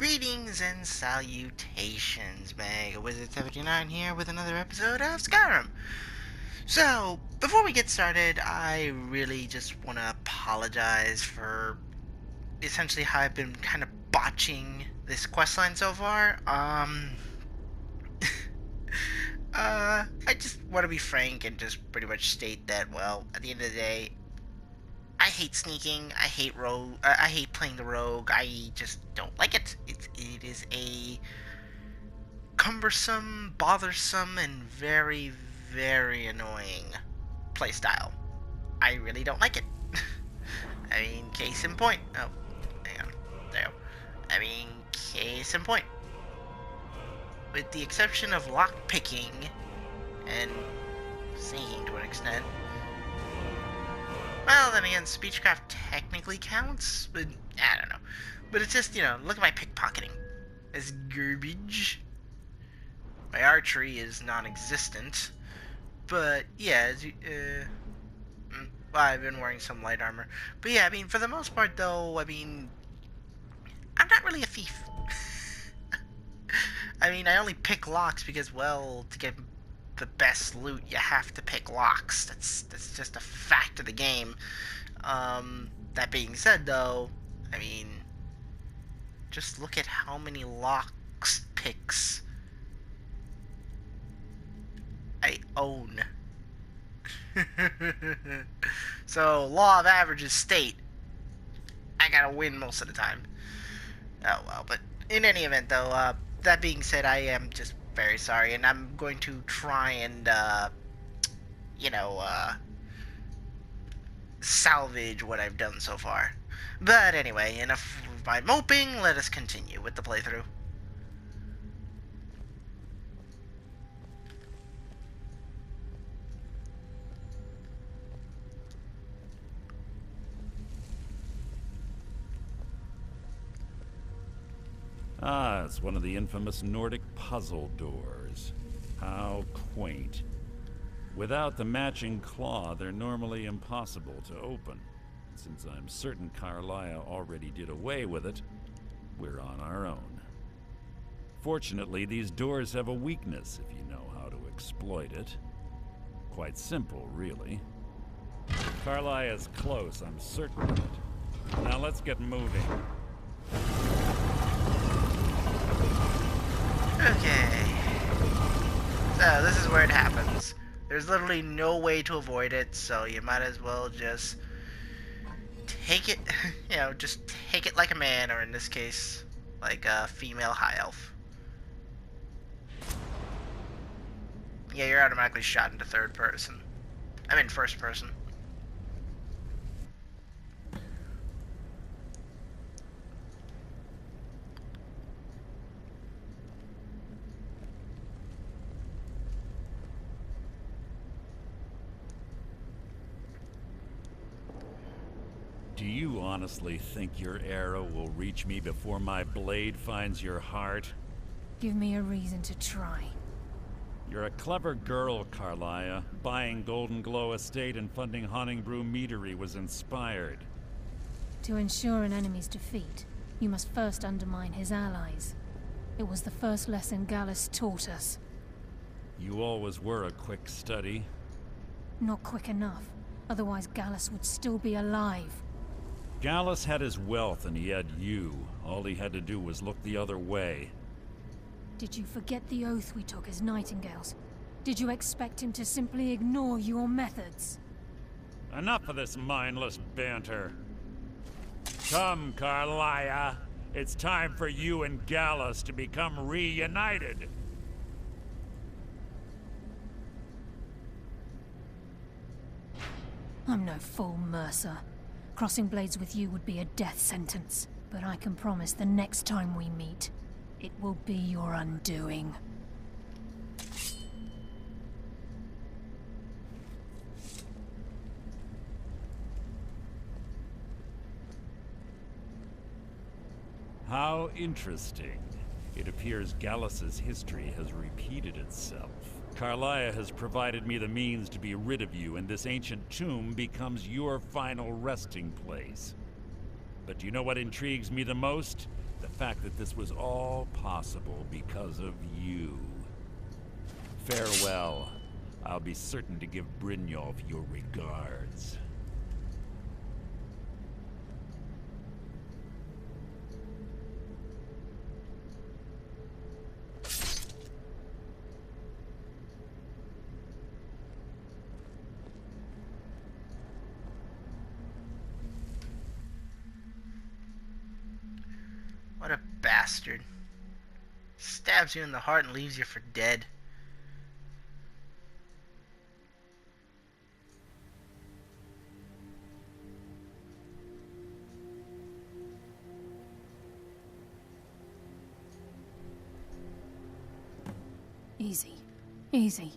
Greetings and salutations, Mega Wizard 79 here with another episode of Skyrim. So, before we get started, I really just want to apologize for essentially how I've been kind of botching this questline so far. I just want to be frank and just pretty much state that, well, at the end of the day, I hate sneaking. I hate I hate playing the rogue. I just don't like it. It is a cumbersome, bothersome, and very, very annoying playstyle. I really don't like it. I mean, case in point. Oh, hang on. There. I mean, case in point. With the exception of lock picking and sneaking to an extent. Well, then again, speechcraft technically counts, but I don't know. But it's just, look at my pickpocketing. It's garbage. My archery is non-existent. But, yeah, well, I've been wearing some light armor. But yeah, I mean, for the most part, though, I mean, I'm not really a thief. I mean, I only pick locks because, well, to get the best loot, you have to pick locks. That's just a fact of the game. That being said, though, I mean, just look at how many locks picks I own. So, law of averages state I gotta win most of the time. Oh well, but in any event, though, that being said, I am just very sorry, and I'm going to try and, salvage what I've done so far. But anyway, enough of my moping, let us continue with the playthrough. Ah, it's one of the infamous Nordic puzzle doors. How quaint. Without the matching claw, they're normally impossible to open. Since I'm certain Carlia already did away with it, we're on our own. Fortunately, these doors have a weakness if you know how to exploit it. Quite simple, really. Carlia is close, I'm certain of it. Now let's get moving. Okay. So, this is where it happens. There's literally no way to avoid it, so you might as well just take it, just take it like a man, or in this case, like a female high elf. Yeah, you're automatically shot into third person. I mean first person. Do you honestly think your arrow will reach me before my blade finds your heart? Give me a reason to try. You're a clever girl, Carlia. Buying Golden Glow Estate and funding Honningbrew Meadery was inspired. To ensure an enemy's defeat, you must first undermine his allies. It was the first lesson Gallus taught us. You always were a quick study. Not quick enough, otherwise Gallus would still be alive. Gallus had his wealth and he had you. All he had to do was look the other way. Did you forget the oath we took as Nightingales? Did you expect him to simply ignore your methods? Enough of this mindless banter. Come, Carlia. It's time for you and Gallus to become reunited. I'm no fool, Mercer. Crossing blades with you would be a death sentence. But I can promise the next time we meet, it will be your undoing. How interesting. It appears Gallus's history has repeated itself. Carlia has provided me the means to be rid of you, and this ancient tomb becomes your final resting place. But do you know what intrigues me the most? The fact that this was all possible because of you. Farewell. I'll be certain to give Brynjolf your regards. What a bastard. Stabs you in the heart and leaves you for dead. Easy. Easy.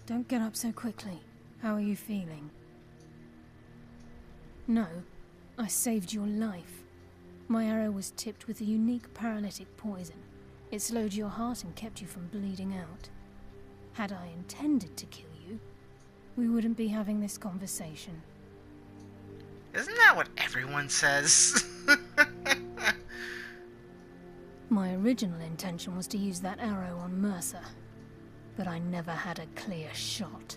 Don't get up so quickly. How are you feeling? No, I saved your life. My arrow was tipped with a unique paralytic poison. It slowed your heart and kept you from bleeding out. Had I intended to kill you, we wouldn't be having this conversation. Isn't that what everyone says? My original intention was to use that arrow on Mercer, but I never had a clear shot.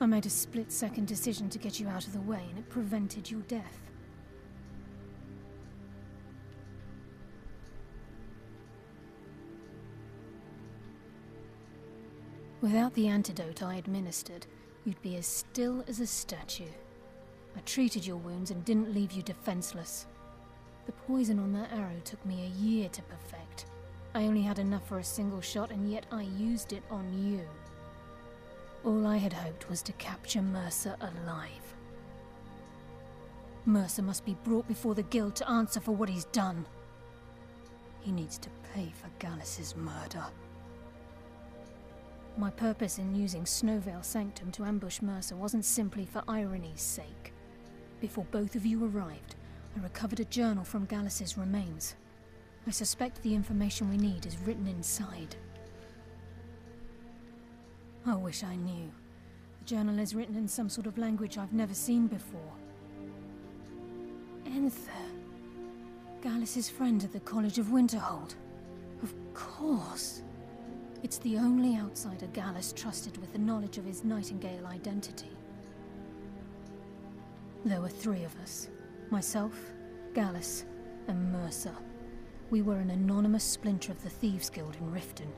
I made a split-second decision to get you out of the way, and it prevented your death. Without the antidote I administered, you'd be as still as a statue. I treated your wounds and didn't leave you defenseless. The poison on that arrow took me a year to perfect. I only had enough for a single shot, and yet I used it on you. All I had hoped was to capture Mercer alive. Mercer must be brought before the Guild to answer for what he's done. He needs to pay for Gallus's murder. My purpose in using Snowvale Sanctum to ambush Mercer wasn't simply for irony's sake. Before both of you arrived, I recovered a journal from Gallus's remains. I suspect the information we need is written inside. I wish I knew. The journal is written in some sort of language I've never seen before. Enther. Gallus's friend at the College of Winterhold. Of course. It's the only outsider Gallus trusted with the knowledge of his Nightingale identity. There were three of us. Myself, Gallus, and Mercer. We were an anonymous splinter of the Thieves Guild in Riften.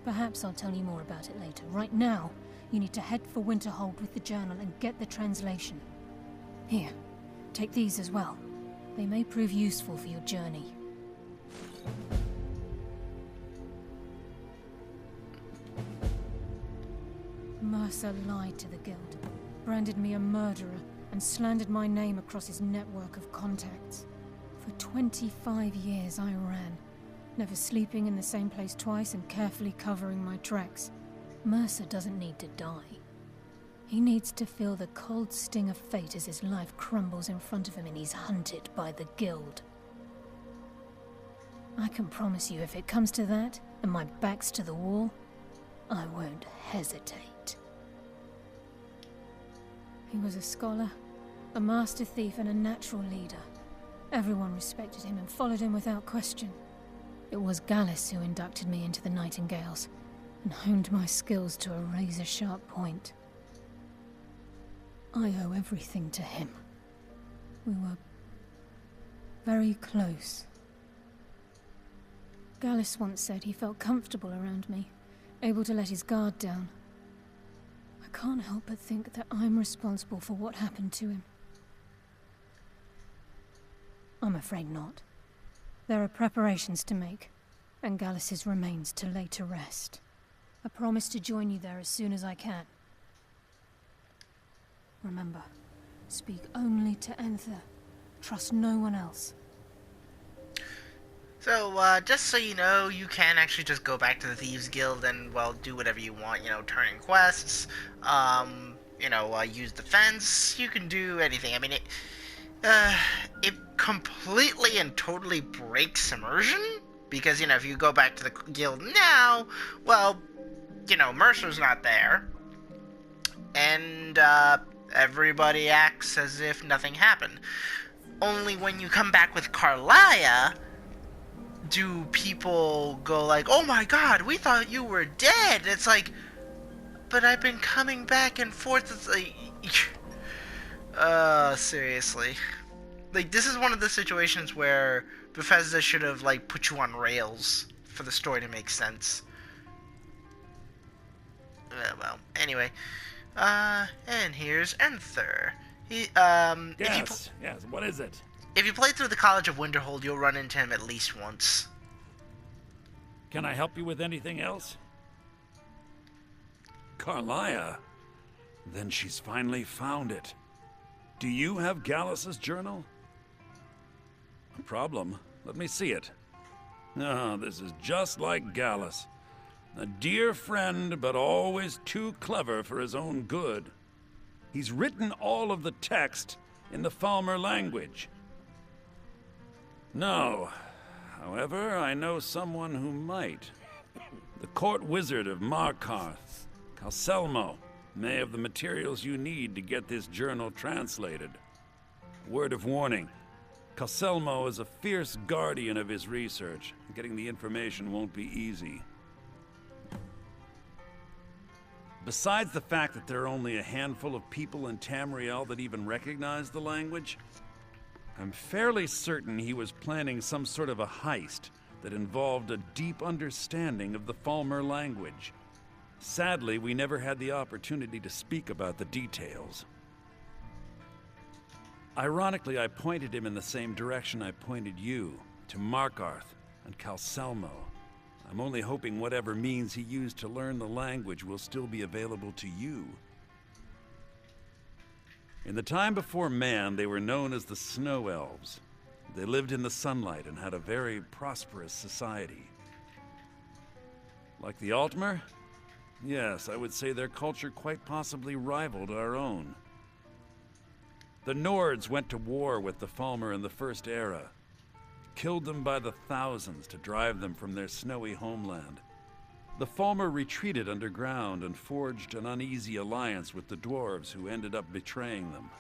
Perhaps I'll tell you more about it later. Right now, you need to head for Winterhold with the journal and get the translation. Here, take these as well. They may prove useful for your journey. Mercer lied to the Guild, branded me a murderer, and slandered my name across his network of contacts. For 25 years I ran, never sleeping in the same place twice and carefully covering my tracks. Mercer doesn't need to die. He needs to feel the cold sting of fate as his life crumbles in front of him and he's hunted by the Guild. I can promise you, if it comes to that, and my back's to the wall, I won't hesitate. He was a scholar, a master thief, and a natural leader. Everyone respected him and followed him without question. It was Gallus who inducted me into the Nightingales, and honed my skills to a razor-sharp point. I owe everything to him. We were very close. Gallus once said he felt comfortable around me, able to let his guard down. I can't help but think that I'm responsible for what happened to him. I'm afraid not. There are preparations to make, and Gallus's remains to lay to rest. I promise to join you there as soon as I can. Remember, speak only to Enther. Trust no one else. So, just so you know, you can actually just go back to the Thieves Guild and, well, do whatever you want, you know, turn in quests, use defense, you can do anything. I mean, it completely and totally breaks immersion, because, if you go back to the guild now, well, Mercer's not there, and, everybody acts as if nothing happened. Only when you come back with Carlia, do people go like, "Oh my God, we thought you were dead"? It's like, but I've been coming back and forth. It's like, seriously. Like, this is one of the situations where Bethesda should have, like, put you on rails for the story to make sense. Well, anyway. And here's Enther. Yes, yes, what is it? If you play through the College of Winterhold, you'll run into him at least once. Can I help you with anything else? Carlia? Then she's finally found it. Do you have Gallus's journal? No problem. Let me see it. Oh, this is just like Gallus. A dear friend, but always too clever for his own good. He's written all of the text in the Falmer language. No. However, I know someone who might. The court wizard of Markarth, Calselmo, may have the materials you need to get this journal translated. Word of warning. Calselmo is a fierce guardian of his research. Getting the information won't be easy. Besides the fact that there are only a handful of people in Tamriel that even recognize the language, I'm fairly certain he was planning some sort of a heist that involved a deep understanding of the Falmer language. Sadly, we never had the opportunity to speak about the details. Ironically, I pointed him in the same direction I pointed you, to Markarth and Calselmo. I'm only hoping whatever means he used to learn the language will still be available to you. In the time before man, they were known as the Snow Elves. They lived in the sunlight and had a very prosperous society. Like the Altmer? Yes, I would say their culture quite possibly rivaled our own. The Nords went to war with the Falmer in the First Era, killed them by the thousands to drive them from their snowy homeland. The Falmer retreated underground and forged an uneasy alliance with the dwarves who ended up betraying them.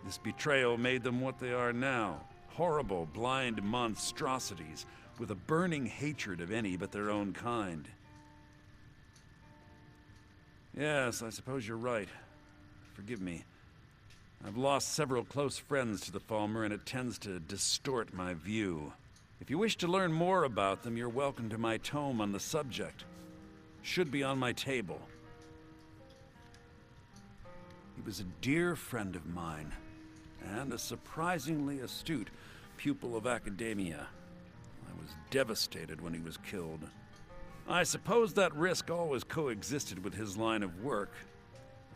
This betrayal made them what they are now, horrible, blind monstrosities with a burning hatred of any but their own kind. Yes, I suppose you're right. Forgive me. I've lost several close friends to the Falmer, and it tends to distort my view. If you wish to learn more about them, you're welcome to my tome on the subject. Should be on my table. He was a dear friend of mine, and a surprisingly astute pupil of academia. I was devastated when he was killed. I suppose that risk always coexisted with his line of work.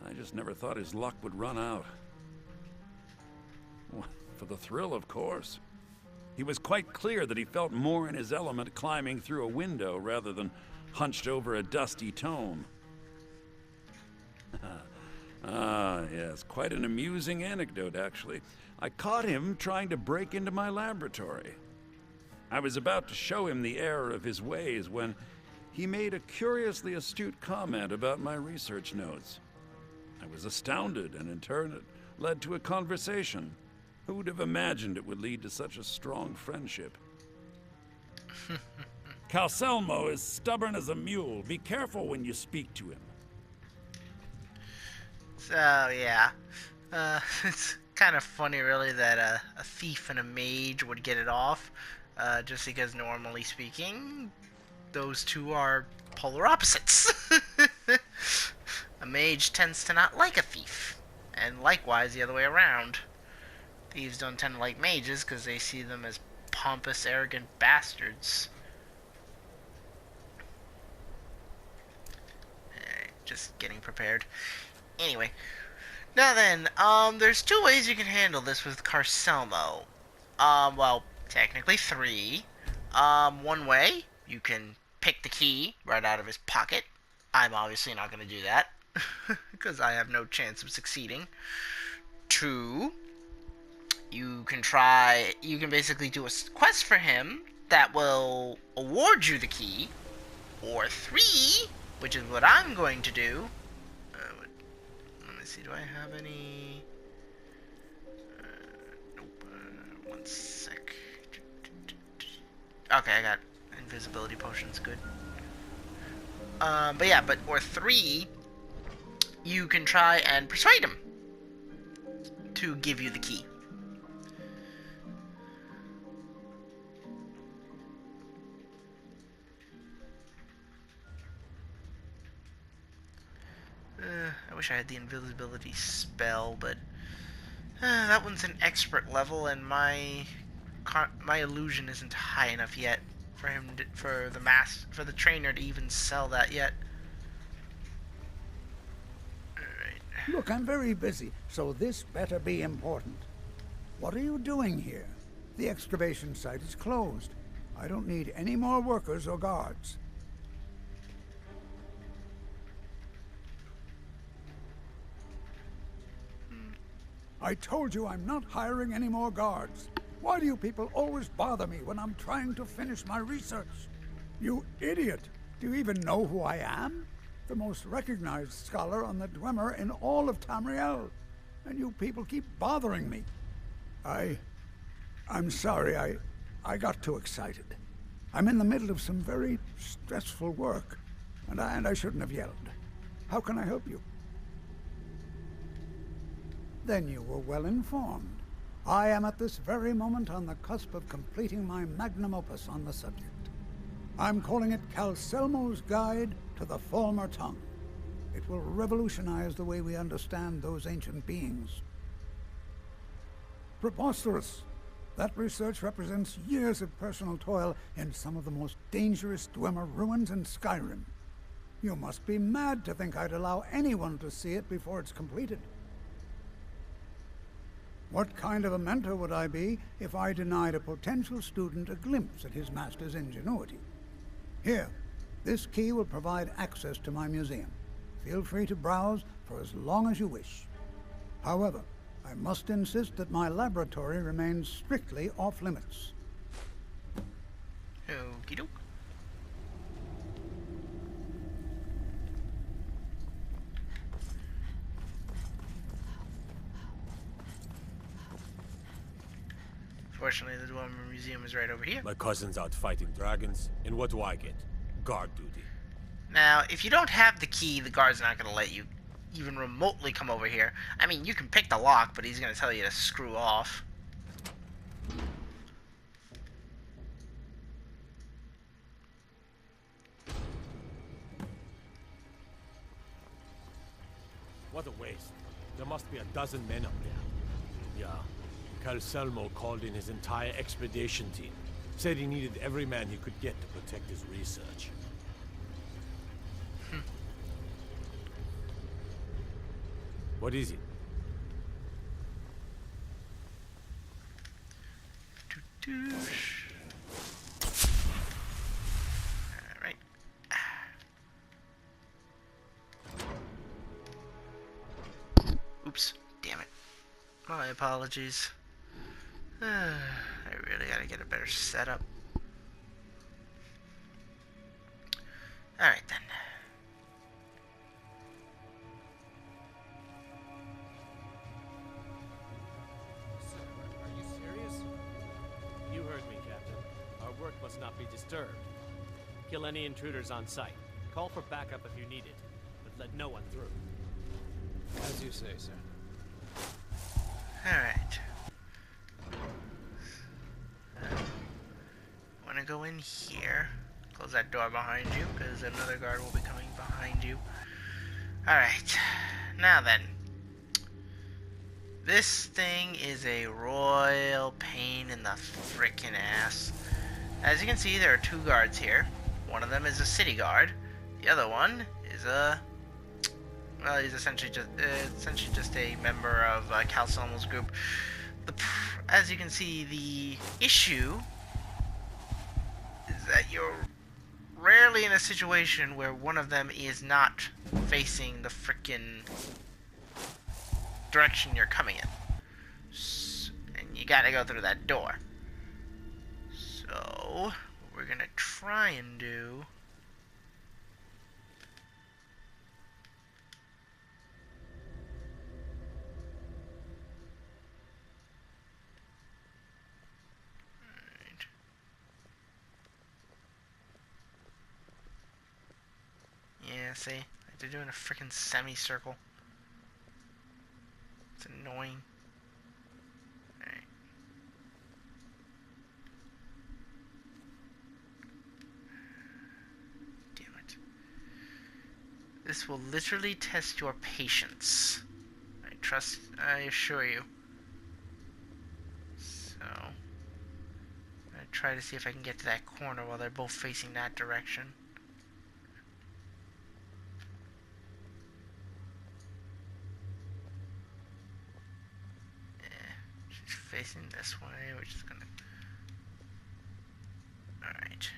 I just never thought his luck would run out. For the thrill, of course. He was quite clear that he felt more in his element climbing through a window rather than hunched over a dusty tome. Yes, quite an amusing anecdote, actually. I caught him trying to break into my laboratory. I was about to show him the error of his ways when he made a curiously astute comment about my research notes. I was astounded, and in turn it led to a conversation. Who would have imagined it would lead to such a strong friendship? Calselmo is stubborn as a mule. Be careful when you speak to him. So, yeah. It's kind of funny, really, that a thief and a mage would get it off. Just because, normally speaking, those two are polar opposites. A mage tends to not like a thief. And likewise, the other way around. Thieves don't tend to like mages because they see them as pompous, arrogant bastards. Just getting prepared. Anyway, now then, there's two ways you can handle this with Carcelmo. Well, technically three. One way, you can pick the key right out of his pocket. I'm obviously not going to do that because I have no chance of succeeding. Two, you can basically do a quest for him that will award you the key. Or three, which is what I'm going to do. Let me see, do I have any? Nope, one sec. Okay, I got invisibility potions. Good. But yeah, or 3, you can try and persuade him to give you the key. I wish I had the invisibility spell, but that one's an expert level, and my illusion isn't high enough yet for for the trainer to even sell that yet. Alright. Look, I'm very busy, so this better be important. What are you doing here? The excavation site is closed. I don't need any more workers or guards. I told you I'm not hiring any more guards. Why do you people always bother me when I'm trying to finish my research? You idiot! Do you even know who I am? The most recognized scholar on the Dwemer in all of Tamriel. And you people keep bothering me. I'm sorry, I got too excited. I'm in the middle of some very stressful work, and I shouldn't have yelled. How can I help you? Then you were well informed. I am at this very moment on the cusp of completing my magnum opus on the subject. I'm calling it Calcelmo's Guide to the Former Tongue. It will revolutionize the way we understand those ancient beings. Preposterous! That research represents years of personal toil in some of the most dangerous Dwemer ruins in Skyrim. You must be mad to think I'd allow anyone to see it before it's completed. What kind of a mentor would I be if I denied a potential student a glimpse at his master's ingenuity? Here, this key will provide access to my museum. Feel free to browse for as long as you wish. However, I must insist that my laboratory remains strictly off-limits. Okie doke. Fortunately, the Dwemer Museum is right over here. My cousin's out fighting dragons, and what do I get? Guard duty. Now, if you don't have the key, the guard's not going to let you even remotely come over here. I mean, you can pick the lock, but he's going to tell you to screw off. What a waste. There must be a dozen men up there. Yeah. Calcelmo called in his entire expedition team. Said he needed every man he could get to protect his research. What is it? Alright. Oops. Damn it. My apologies. I really gotta get a better setup. Alright then. Are you serious? You heard me, Captain. Our work must not be disturbed. Kill any intruders on sight. Call for backup if you need it, but let no one through. As you say, sir. Alright. Want to go in here. Close that door behind you, because another guard will be coming behind you. Alright. Now then. This thing is a royal pain in the frickin' ass. As you can see, there are 2 guards here. One of them is a city guard. The other one is a... well, he's essentially just a member of Calcelmo's group. As you can see, the issue is that you're rarely in a situation where one of them is not facing the frickin' direction you're coming in. And you gotta go through that door. So, what we're gonna try and do... Yeah, see? Like they're doing a freaking semicircle. It's annoying. Alright. Damn it. This will literally test your patience. I assure you. So, I'm gonna try to see if I can get to that corner while they're both facing that direction. She's facing this way, which is gonna. Alright.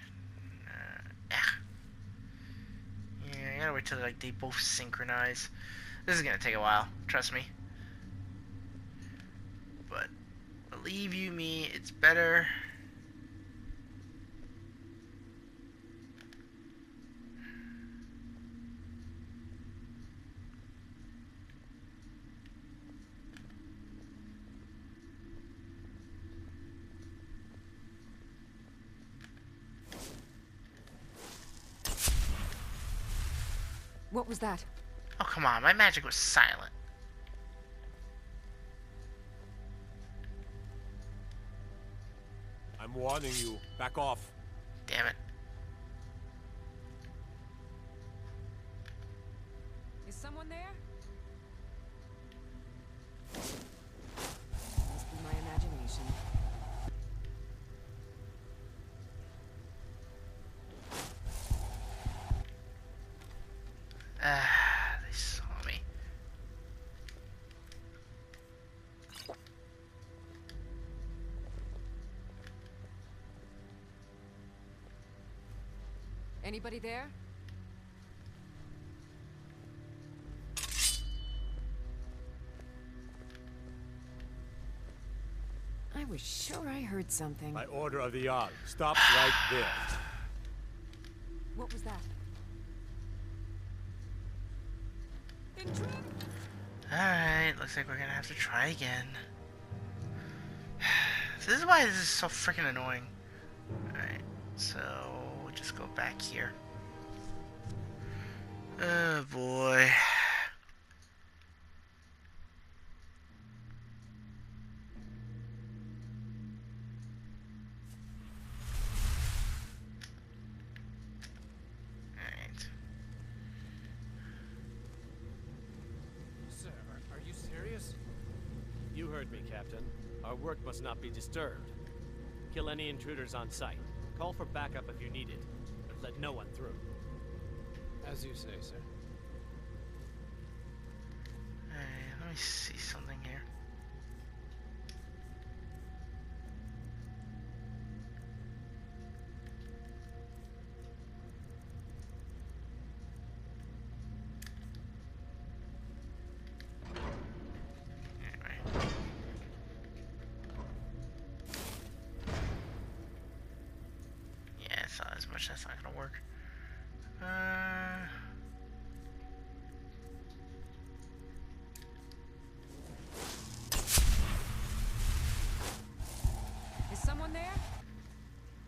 Yeah, I gotta wait till like they both synchronize. This is gonna take a while, trust me. But believe you me, it's better. What was that? Oh, come on, my magic was silent. I'm warning you. Back off. Damn it. Is someone there? Must be my imagination. They saw me. Anybody there? I was sure I heard something. By order of the Jarl. Stop right there. What was that? Alright, looks like we're gonna have to try again. This is why this is so freaking annoying. Alright, so we'll just go back here. Oh boy. Alright. Sir, are you serious? You heard me, Captain. Our work must not be disturbed. Kill any intruders on sight. Call for backup if you need it, but let no one through. As you say, sir. Alright, let me see something here. Anyway. Yeah, it's not as much. That's not gonna work. Is someone there?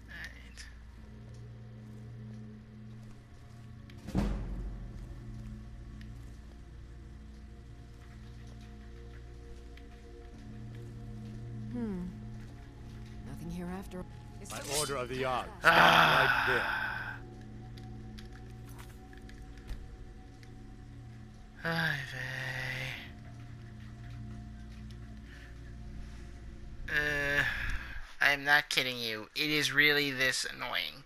Alright. Nothing here after. Is By someone- order of the Jarl. Stop right there. Ay vey. I'm not kidding you. It is really this annoying.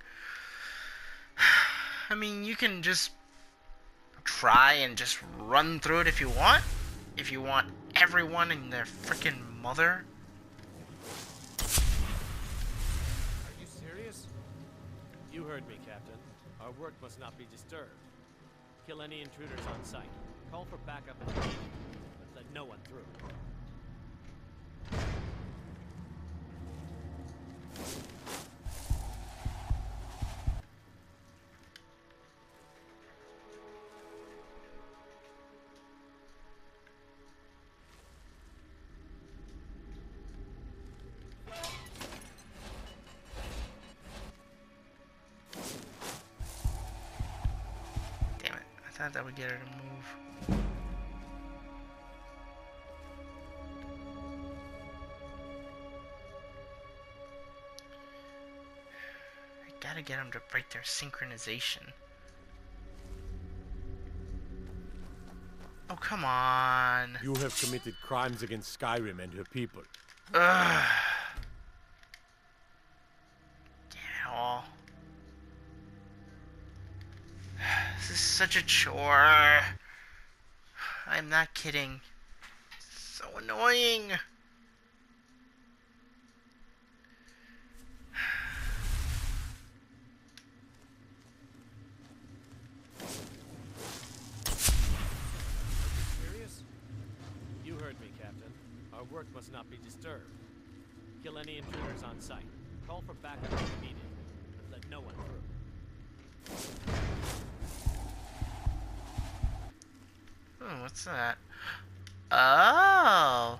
I mean, you can just try and just run through it if you want. If you want everyone and their freaking mother. Are you serious? You heard me, Captain. Our work must not be disturbed. Kill any intruders on sight. Call for backup if you need it, but let no one through. thought that would get her to move. I gotta get them to break their synchronization. Oh, come on. You have committed crimes against Skyrim and her people. Ugh. Damn it all. This is such a chore. I'm not kidding. So annoying. Serious? You heard me, Captain. Our work must not be disturbed. Kill any intruders on sight. Call for backup if needed, but let no one through. Oh, what's that? Oh.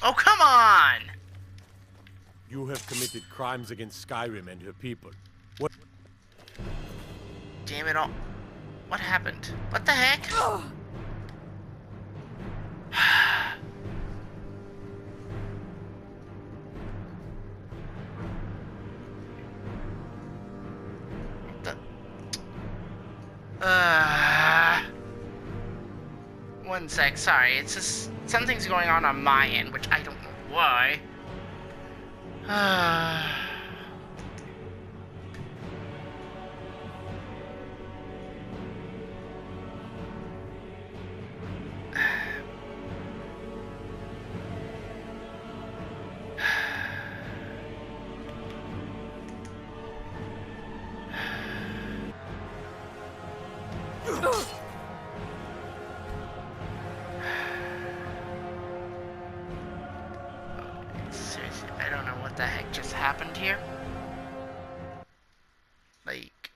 Oh, come on! You have committed crimes against Skyrim and her people. What? Damn it all. What happened? What the heck? One sec, sorry, it's just something's going on my end, which I don't know why. Seriously, I don't know what the heck just happened here. Like...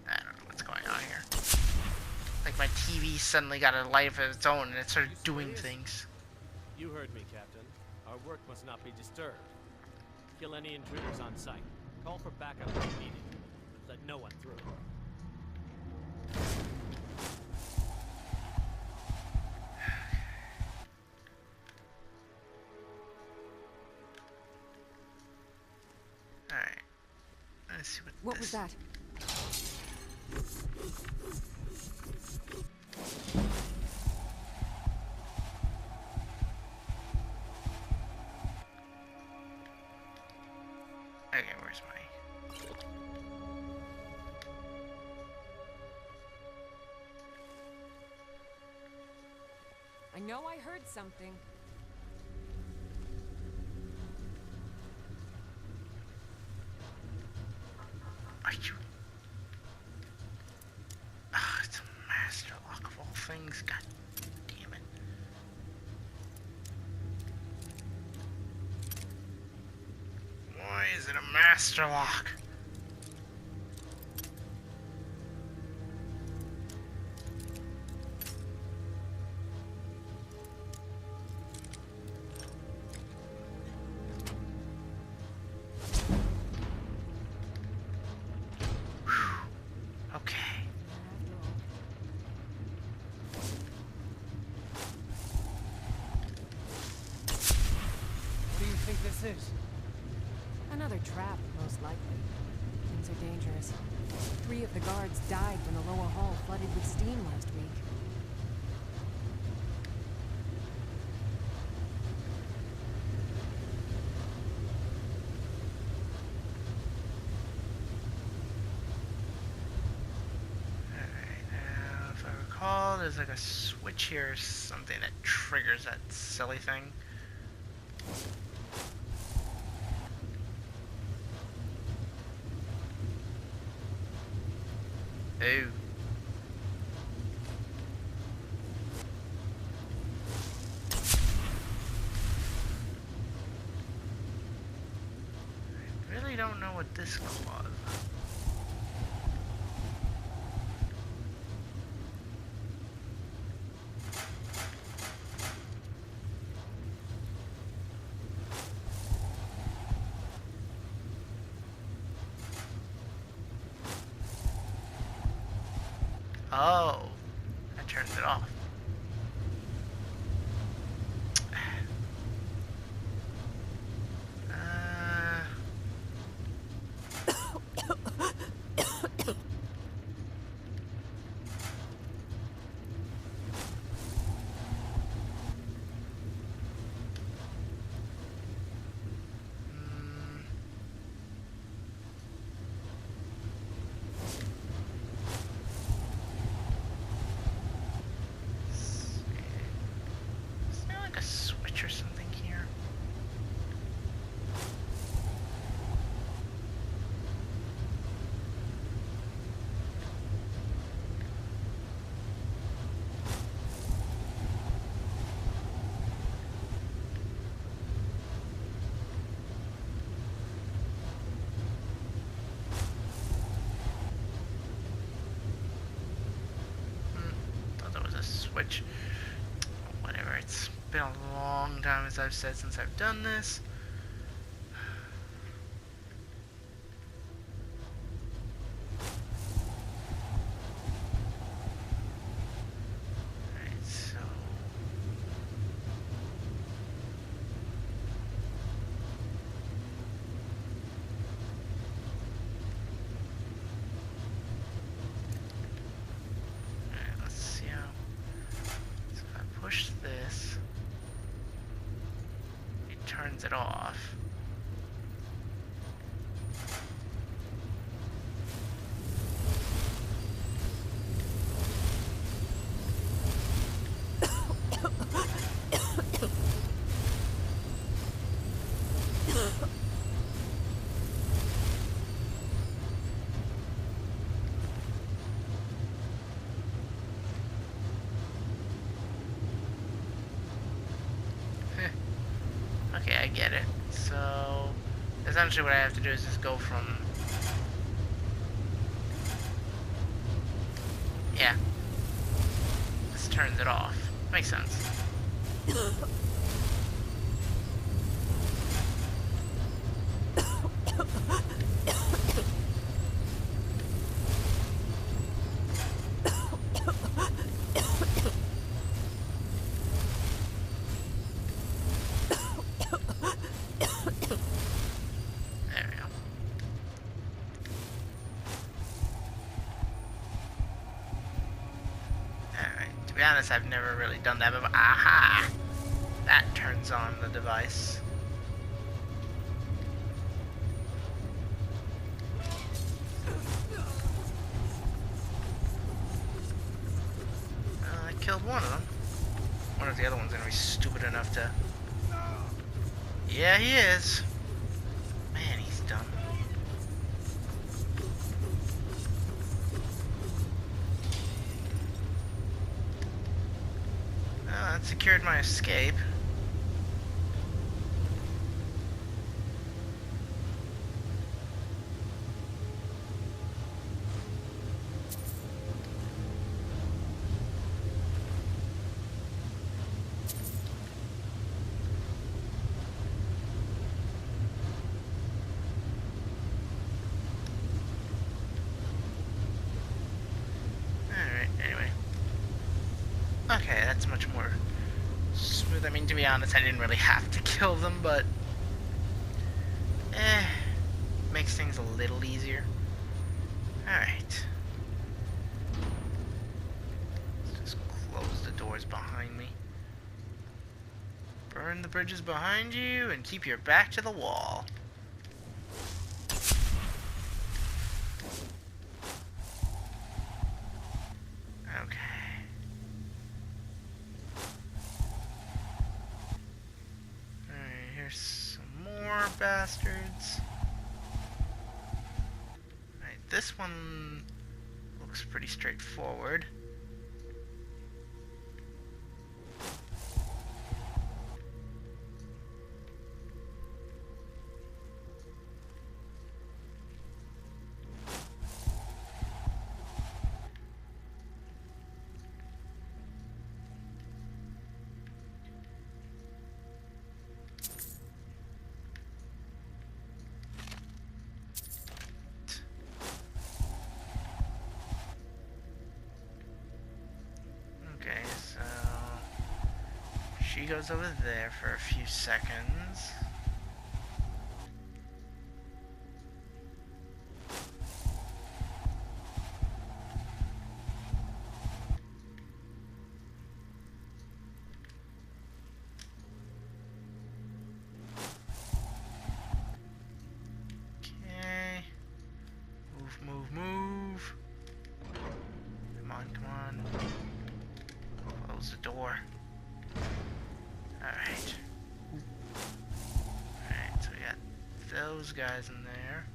I don't know what's going on here. Like my TV suddenly got a life of its own and it started doing things. You heard me, Captain. Our work must not be disturbed. Kill any intruders on sight. Call for backup if needed, but let no one through. Alright. Let's see What this... was that? Okay, where's my... I know I heard something. Are you... Ah, it's a master lock of all things. God damn it. Why is it a master lock? Okay. What do you think this is? Another trap, most likely. Things are dangerous. 3 of the guards died when the lower hall flooded with steam last week. Alright, now if I recall, there's like a switch here or something that triggers that silly thing. Oh. I really don't know what this clause. Oh, that turns it off. Uh, mm, is there like a switch or something here? Thought there was a switch. Whatever, it's been a long time, as I've said, since I've done this. Alright, so... Alright, let's see how... So if I push this, it turns it off. Okay, I get it. So, essentially what I have to do is just go from... Yeah. This turns it off. Makes sense. There we go. Alright, to be honest, I've never really done that before. Aha! That turns on the device. I killed one of them. Wonder if the other one's gonna be stupid enough to... Yeah, he is. Man, he's dumb. That secured my escape. Alright, anyway. Okay, that's much more smooth. I mean, to be honest, I didn't really have to kill them, but... makes things a little easier. Alright. Let's just close the doors behind me. Burn the bridges behind you and keep your back to the wall. Okay. Alright, here's some more bastards. Alright, this one looks pretty straightforward. she goes over there for a few seconds. Okay. Move, move. Come on. Close the door. Alright. Alright, so we got those guys in there.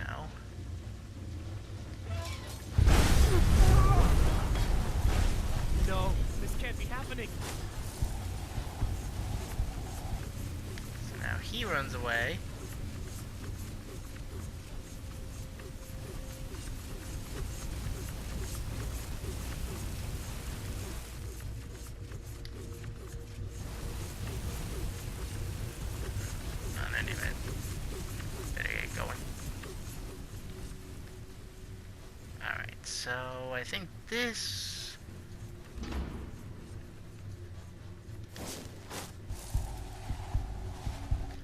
Now. No, this can't be happening. So now he runs away. So I think this...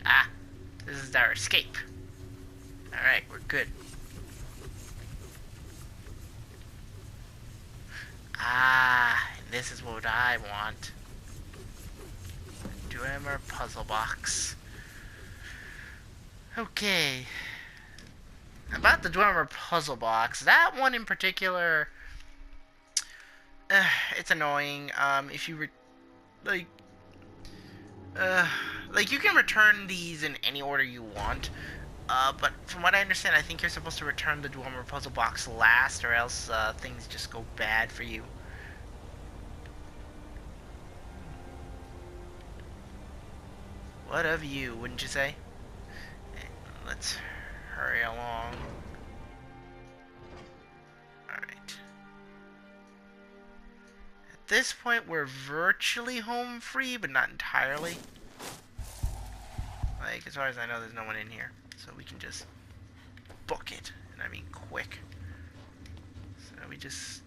Ah, this is our escape. Alright, we're good. Ah, this is what I want. Dwemer puzzle box. Okay. About the Dwemer puzzle box, that one in particular, it's annoying. If you like you can return these in any order you want, but from what I understand, I think you're supposed to return the Dwemer puzzle box last, or else things just go bad for you. What of you, wouldn't you say? Let's hurry along. Alright. At this point, we're virtually home free, but not entirely. Like, as far as I know, there's no one in here. So we can just book it. And I mean quick. So we just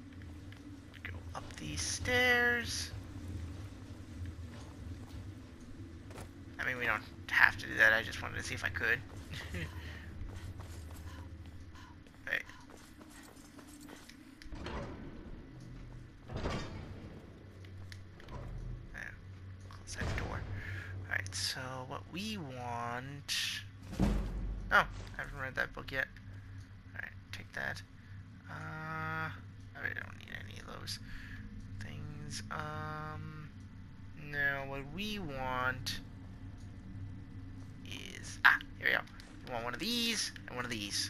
go up these stairs. I mean, we don't have to do that. I just wanted to see if I could. Right. There. Close that door. Alright, so what we want... Oh, I haven't read that book yet. Alright, take that. I really don't need any of those things. No, what we want is... Ah, here we go. We want one of these and one of these.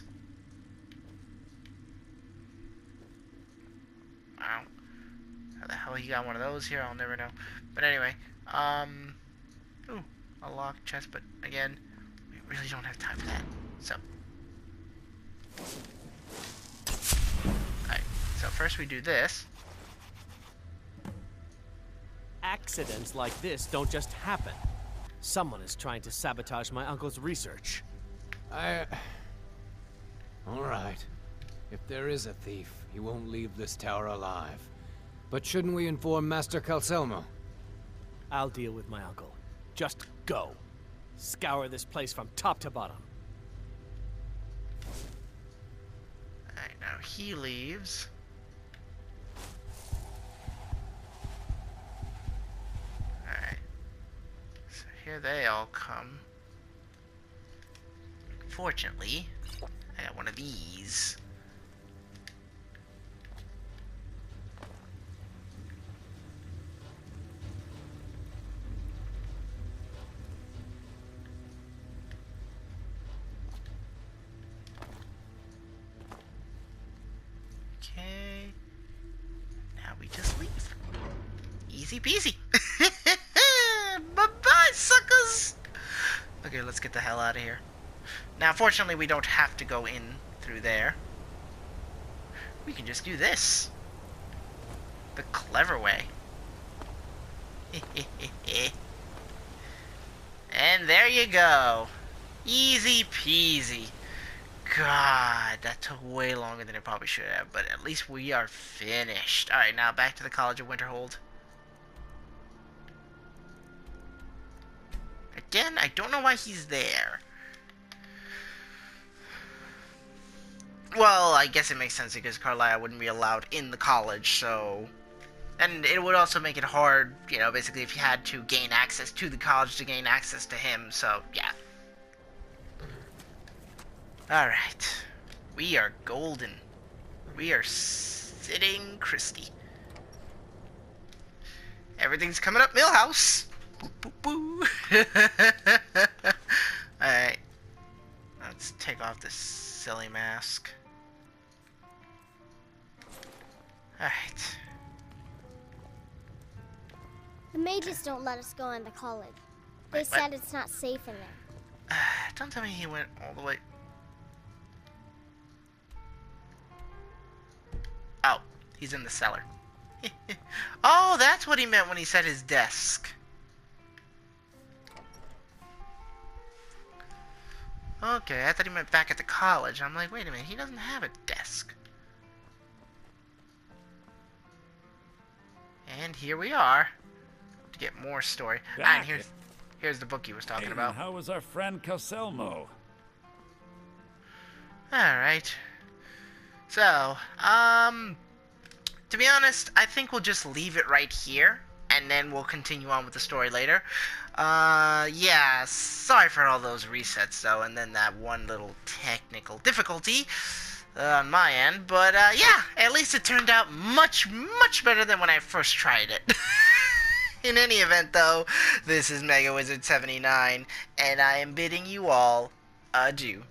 Wow. How the hell he got one of those here, I'll never know. But anyway, ooh, a locked chest, but again, we really don't have time for that. So. Alright, so first we do this. Accidents like this don't just happen. Someone is trying to sabotage my uncle's research. All right. If there is a thief, he won't leave this tower alive. But shouldn't we inform Master Calcelmo? I'll deal with my uncle. Just go. Scour this place from top to bottom. Alright, now he leaves. Alright. So here they all come. Fortunately, I got one of these. Okay. Now we just leave. Easy peasy. Bye-bye, suckers! Okay, let's get the hell out of here. Now, fortunately, we don't have to go in through there. We can just do this. The clever way. And there you go. Easy peasy. God, that took way longer than it probably should have, but at least we are finished. Alright, now back to the College of Winterhold. Again, I don't know why he's there. Well, I guess it makes sense because Carlisle wouldn't be allowed in the college, so... And it would also make it hard, you know, basically if you had to gain access to the college to gain access to him, so, yeah. Alright. We are golden. We are sitting Christie. Everything's coming up Millhouse. Boo, boo, boo. Alright. Let's take off this silly mask. Alright. The mages don't let us go into college. They Wait, said it's not safe in there. Don't tell me he went all the way. Oh, he's in the cellar. Oh, that's what he meant when he said his desk. Okay, I thought he meant back at the college. I'm like, wait a minute, he doesn't have a desk. And here we are. To get more story. And here's the book he was talking about. How was our friend Calselmo? Alright. So, to be honest, I think we'll just leave it right here, and then we'll continue on with the story later. Yeah, sorry for all those resets, though, and then that one little technical difficulty on my end, but, yeah, at least it turned out much, much better than when I first tried it. In any event, though, this is Mega Wizard 79, and I am bidding you all adieu.